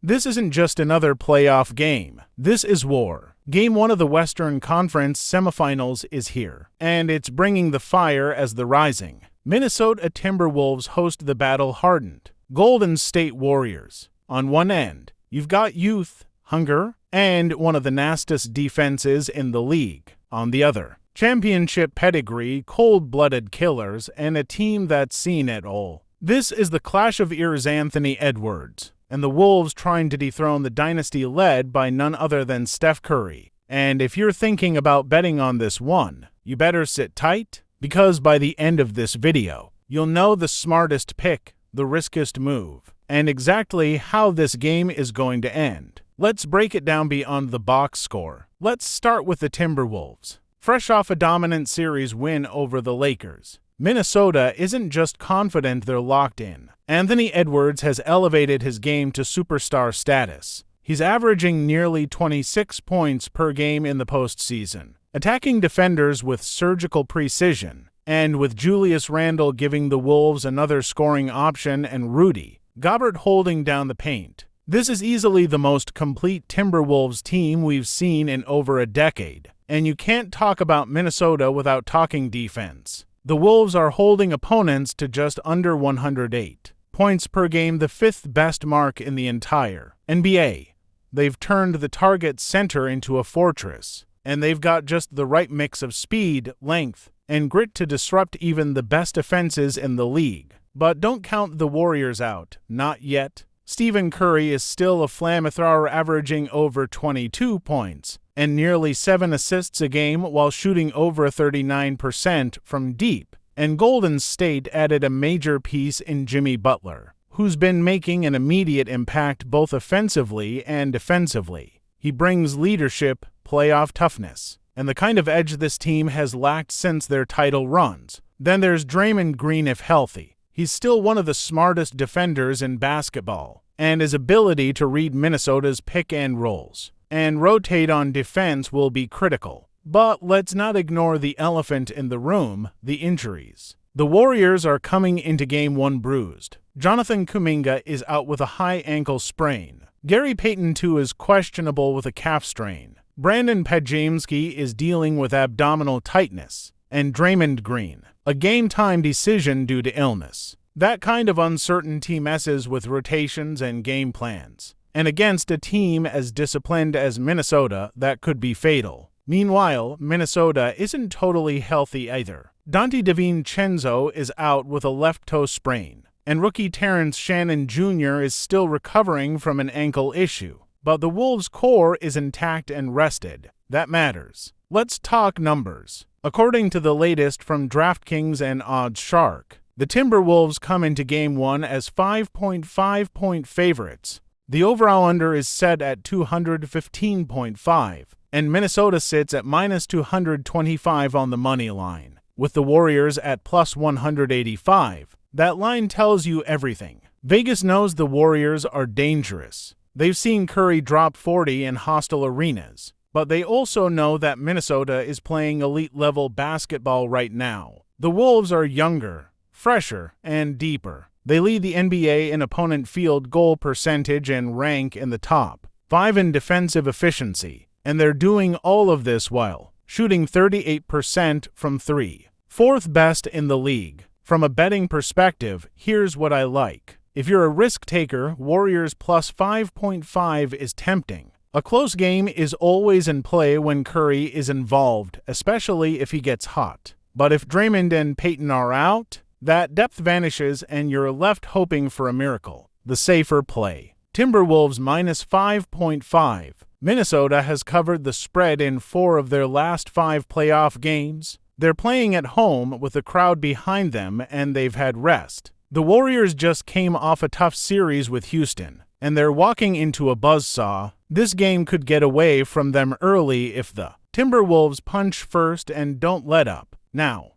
This isn't just another playoff game. This is war. Game 1 of the Western Conference Semifinals is here, and it's bringing the fire as the rising Minnesota Timberwolves host the battle-hardened Golden State Warriors. On one end, you've got youth, hunger, and one of the nastiest defenses in the league. On the other, championship pedigree, cold-blooded killers, and a team that's seen it all. This is the clash of ears. Anthony Edwards and the Wolves trying to dethrone the dynasty led by none other than Steph Curry. And if you're thinking about betting on this one, you better sit tight, because by the end of this video, you'll know the smartest pick, the riskiest move, and exactly how this game is going to end. Let's break it down beyond the box score. Let's start with the Timberwolves. Fresh off a dominant series win over the Lakers, Minnesota isn't just confident they're locked in. Anthony Edwards has elevated his game to superstar status. He's averaging nearly 26 points per game in the postseason, attacking defenders with surgical precision, and with Julius Randle giving the Wolves another scoring option and Rudy Gobert holding down the paint. This is easily the most complete Timberwolves team we've seen in over a decade, and you can't talk about Minnesota without talking defense. The Wolves are holding opponents to just under 108 points per game, the fifth best mark in the entire NBA. They've turned the target center into a fortress, and they've got just the right mix of speed, length, and grit to disrupt even the best offenses in the league. But don't count the Warriors out, not yet. Stephen Curry is still a flamethrower, averaging over 22 points and nearly 7 assists a game while shooting over 39% from deep. And Golden State added a major piece in Jimmy Butler, who's been making an immediate impact both offensively and defensively. He brings leadership, playoff toughness, and the kind of edge this team has lacked since their title runs. Then there's Draymond Green if healthy. He's still one of the smartest defenders in basketball, and his ability to read Minnesota's pick and rolls and rotate on defense will be critical. But let's not ignore the elephant in the room, the injuries. The Warriors are coming into Game 1 bruised. Jonathan Kuminga is out with a high ankle sprain. Gary Payton II is questionable with a calf strain. Brandon Podziemski is dealing with abdominal tightness. And Draymond Green, a game-time decision due to illness. That kind of uncertainty messes with rotations and game plans. And against a team as disciplined as Minnesota, that could be fatal. Meanwhile, Minnesota isn't totally healthy either. Dante DiVincenzo is out with a left toe sprain, and rookie Terrence Shannon Jr. is still recovering from an ankle issue. But the Wolves' core is intact and rested. That matters. Let's talk numbers. According to the latest from DraftKings and OddsShark, the Timberwolves come into Game 1 as 5.5-point favorites. The over-under is set at 215.5, and Minnesota sits at minus 225 on the money line, with the Warriors at plus 185. That line tells you everything. Vegas knows the Warriors are dangerous. They've seen Curry drop 40 in hostile arenas, but they also know that Minnesota is playing elite-level basketball right now. The Wolves are younger, fresher, and deeper. They lead the NBA in opponent field goal percentage and rank in the top 5 in defensive efficiency, and they're doing all of this while shooting 38% from 3, fourth best in the league. From a betting perspective, here's what I like. If you're a risk taker, Warriors plus 5.5 is tempting. A close game is always in play when Curry is involved, especially if he gets hot. But if Draymond and Payton are out, that depth vanishes and you're left hoping for a miracle. The safer play. Timberwolves minus 5.5. Minnesota has covered the spread in 4 of their last 5 playoff games. They're playing at home with the crowd behind them, and they've had rest. The Warriors just came off a tough series with Houston, and they're walking into a buzzsaw. This game could get away from them early if the Timberwolves punch first and don't let up. Now,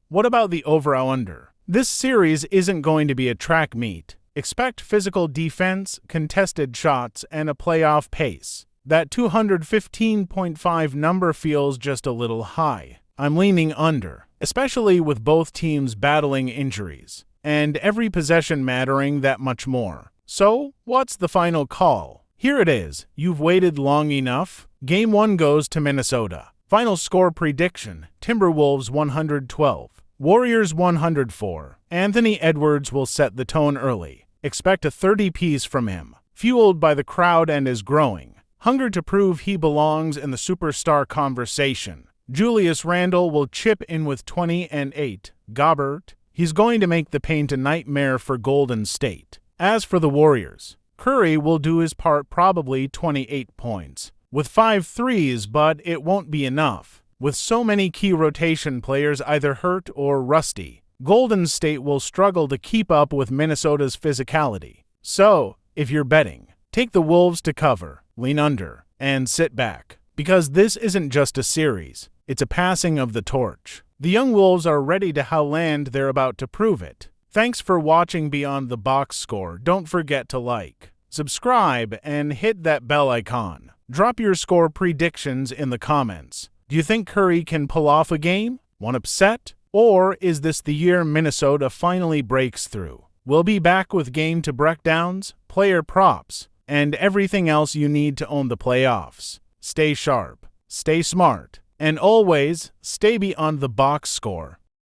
what about the over-under? This series isn't going to be a track meet. Expect physical defense, contested shots, and a playoff pace. That 215.5 number feels just a little high. I'm leaning under, especially with both teams battling injuries, and every possession mattering that much more. So, what's the final call? Here it is. You've waited long enough. Game 1 goes to Minnesota. Final score prediction: Timberwolves 112, Warriors 104. Anthony Edwards will set the tone early. Expect a 30-piece from him, fueled by the crowd and his growing hunger to prove he belongs in the superstar conversation. Julius Randle will chip in with 20 and 8. Gobert, he's going to make the paint a nightmare for Golden State. As for the Warriors, Curry will do his part, probably 28 points, with 5 threes, but it won't be enough. With so many key rotation players either hurt or rusty, Golden State will struggle to keep up with Minnesota's physicality. So, if you're betting, take the Wolves to cover, lean under, and sit back. Because this isn't just a series, it's a passing of the torch. The young Wolves are ready to howl and they're about to prove it. Thanks for watching Beyond the Box Score. Don't forget to like, subscribe, and hit that bell icon. Drop your score predictions in the comments. Do you think Curry can pull off a game? One upset? Or is this the year Minnesota finally breaks through? We'll be back with game to breakdowns, player props, and everything else you need to own the playoffs. Stay sharp, stay smart, and always stay beyond the box score.